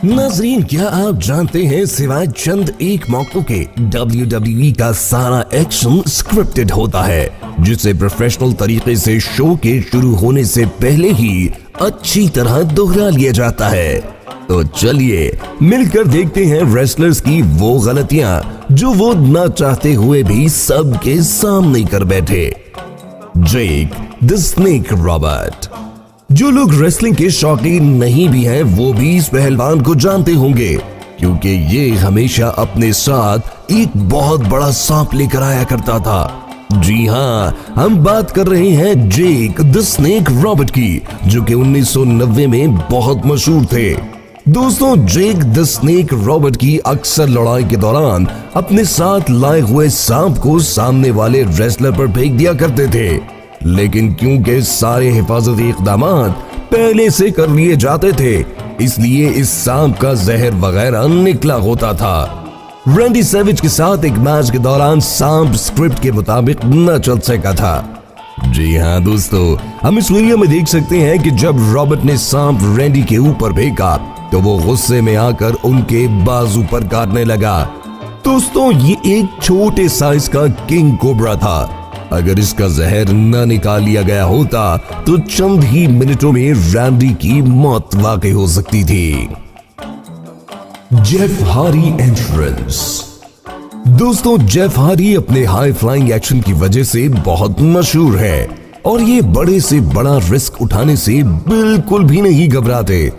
नाजरीन, क्या आप जानते हैं सिवाय चंद एक मौकों के WWE का सारा एक्शन स्क्रिप्टेड होता है, जिसे प्रोफेशनल तरीके से शो के शुरू होने से पहले ही अच्छी तरह दोहरा लिया जाता है। तो चलिए मिलकर देखते हैं रेसलर्स की वो गलतियां जो वो ना चाहते हुए भी सबके सामने कर बैठे। जेक द स्नेक रॉबर्ट। जो लोग रेसलिंग के शौकीन नहीं भी हैं वो भी इस पहलवान को जानते होंगे, क्योंकि ये हमेशा अपने साथ एक बहुत बड़ा सांप लेकर आया करता था। जी हाँ, हम बात कर रहे हैं जेक द स्नेक रॉबर्ट की, जो कि 1990 में बहुत मशहूर थे। दोस्तों, जेक द स्नेक रॉबर्ट की अक्सर लड़ाई के दौरान अपने साथ लाए हुए सांप को सामने वाले रेसलर पर फेंक दिया करते थे, लेकिन क्योंकि सारे हिफाजती इक़दाम पहले से कर लिए जाते थे, इसलिए इस सांप का जहर वगैरह निकला होता था। रैंडी सेविज के साथ एक मैच के दौरान सांप स्क्रिप्ट के मुताबिक न चल सका था। जी हाँ दोस्तों, हम इस वीडियो में देख सकते हैं कि जब रॉबर्ट ने सांप रैंडी के ऊपर फेंका तो वो गुस्से में आकर उनके बाजू पर काटने लगा। दोस्तों, ये एक छोटे साइज का किंग कोबरा था। अगर इसका जहर न निकाल लिया गया होता तो चंद ही मिनटों में रैंडी की मौत वाकई हो सकती थी। Jeff Hardy entrance. दोस्तों, जेफ हार्डी अपने हाई फ्लाइंग एक्शन की वजह से बहुत मशहूर है और ये बड़े से बड़ा रिस्क उठाने से बिल्कुल भी नहीं घबराते।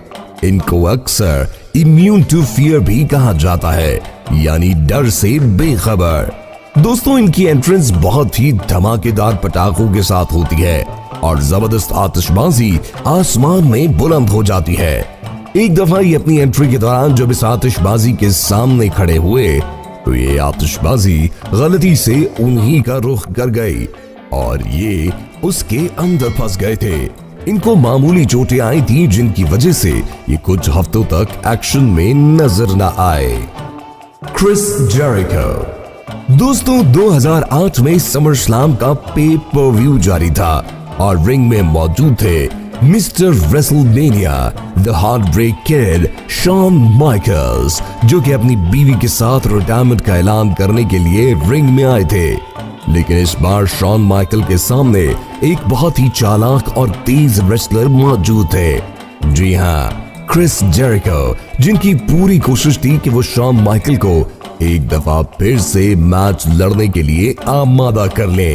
इनको अक्सर इम्यून टू फियर भी कहा जाता है, यानी डर से बेखबर। दोस्तों, इनकी एंट्रेंस बहुत ही धमाकेदार पटाखों के साथ होती है और जबरदस्त आतिशबाजी आसमान में बुलंद हो जाती है। एक दफा ये अपनी एंट्री के दौरान जब इस आतिशबाजी के सामने खड़े हुए तो ये आतिशबाजी गलती से उन्हीं का रुख कर गई और ये उसके अंदर फंस गए थे। इनको मामूली चोटें आई थी, जिनकी वजह से ये कुछ हफ्तों तक एक्शन में नजर न आए। Chris Jericho. दोस्तों, 2008 में समर स्लैम का पे पर व्यू जारी था और रिंग में मौजूद थे mister WrestleMania, the heartbreak kid Shawn Michaels, जो कि अपनी बीवी के साथ रिटायरमेंट का ऐलान करने के लिए रिंग में आए थे। लेकिन इस बार शॉन माइकल के सामने एक बहुत ही चालाक और तेज रेसलर मौजूद थे। जी हाँ, क्रिस जेरिको, जिनकी पूरी कोशिश थी कि वो शॉन माइकल को एक दफा फिर से मैच लड़ने के लिए आमादा कर ले।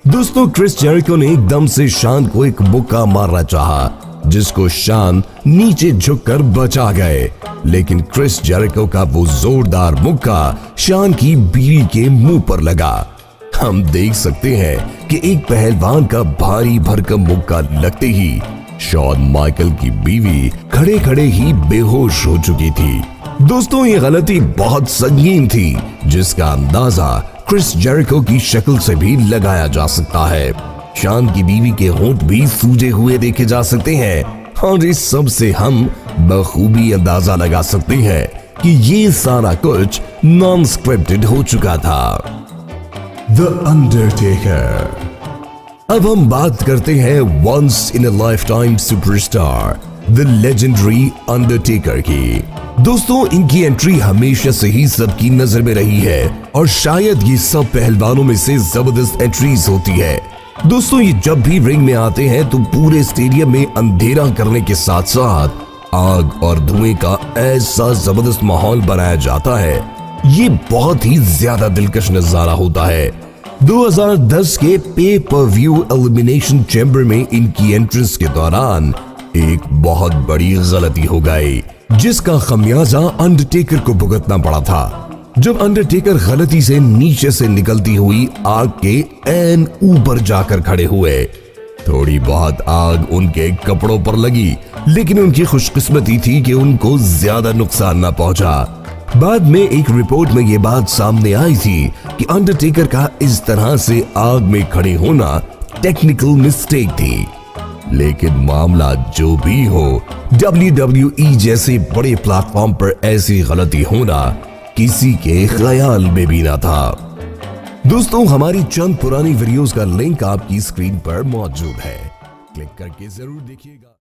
दोस्तों, क्रिस जेरिको ने एकदम से शान को एक मुक्का मारना चाहा, जिसको शान नीचे झुककर बचा गए, लेकिन क्रिस जेरिको का वो जोरदार मुक्का शान की बीवी के मुंह पर लगा। हम देख सकते हैं कि एक पहलवान का भारी भरकम मुक्का लगते ही शॉन माइकल की बीवी खड़े खड़े ही बेहोश हो चुकी थी। दोस्तों, ये गलती बहुत संगीन थी, जिसका अंदाजा क्रिस जेरिको की शक्ल से भी लगाया जा सकता है। शान की बीवी के होंठ भी सूजे हुए देखे जा सकते हैं और इस सब से हम बखूबी अंदाजा लगा सकते हैं कि ये सारा कुछ नॉन स्क्रिप्टेड हो चुका था। The Undertaker. अब हम बात करते हैं once in a lifetime superstar the legendary Undertaker की। दोस्तों, इनकी एंट्री हमेशा से ही सबकी नजर में रही है और शायद ये सब पहलवानों में से जबरदस्त एंट्रीज होती है। दोस्तों, ये जब भी रिंग में आते हैं तो पूरे स्टेडियम में अंधेरा करने के साथ साथ आग और धुएं का ऐसा जबरदस्त माहौल बनाया जाता है, ये बहुत ही ज्यादा दिलकश नजारा होता है। 2010 के पे पर व्यू एलिमिनेशन चैम्बर में इनकी एंट्रेंस के दौरान एक बहुत बड़ी गलती हो गई, जिसका खमियाजा अंडरटेकर को भुगतना पड़ा था। जब अंडरटेकर गलती से नीचे से निकलती हुई आग के ऐन ऊपर जाकर खड़े हुए, थोड़ी बहुत आग उनके कपड़ों पर लगी, लेकिन उनकी खुशकिस्मती थी कि उनको ज्यादा नुकसान न पहुंचा। बाद में एक रिपोर्ट में ये बात सामने आई थी कि अंडरटेकर का इस तरह से आग में खड़े होना टेक्निकल मिस्टेक थी। लेकिन मामला जो भी हो, WWE जैसे बड़े प्लेटफॉर्म पर ऐसी गलती होना किसी के ख्याल में भी ना था। दोस्तों, हमारी चंद पुरानी वीडियोस का लिंक आपकी स्क्रीन पर मौजूद है, क्लिक करके जरूर देखिएगा।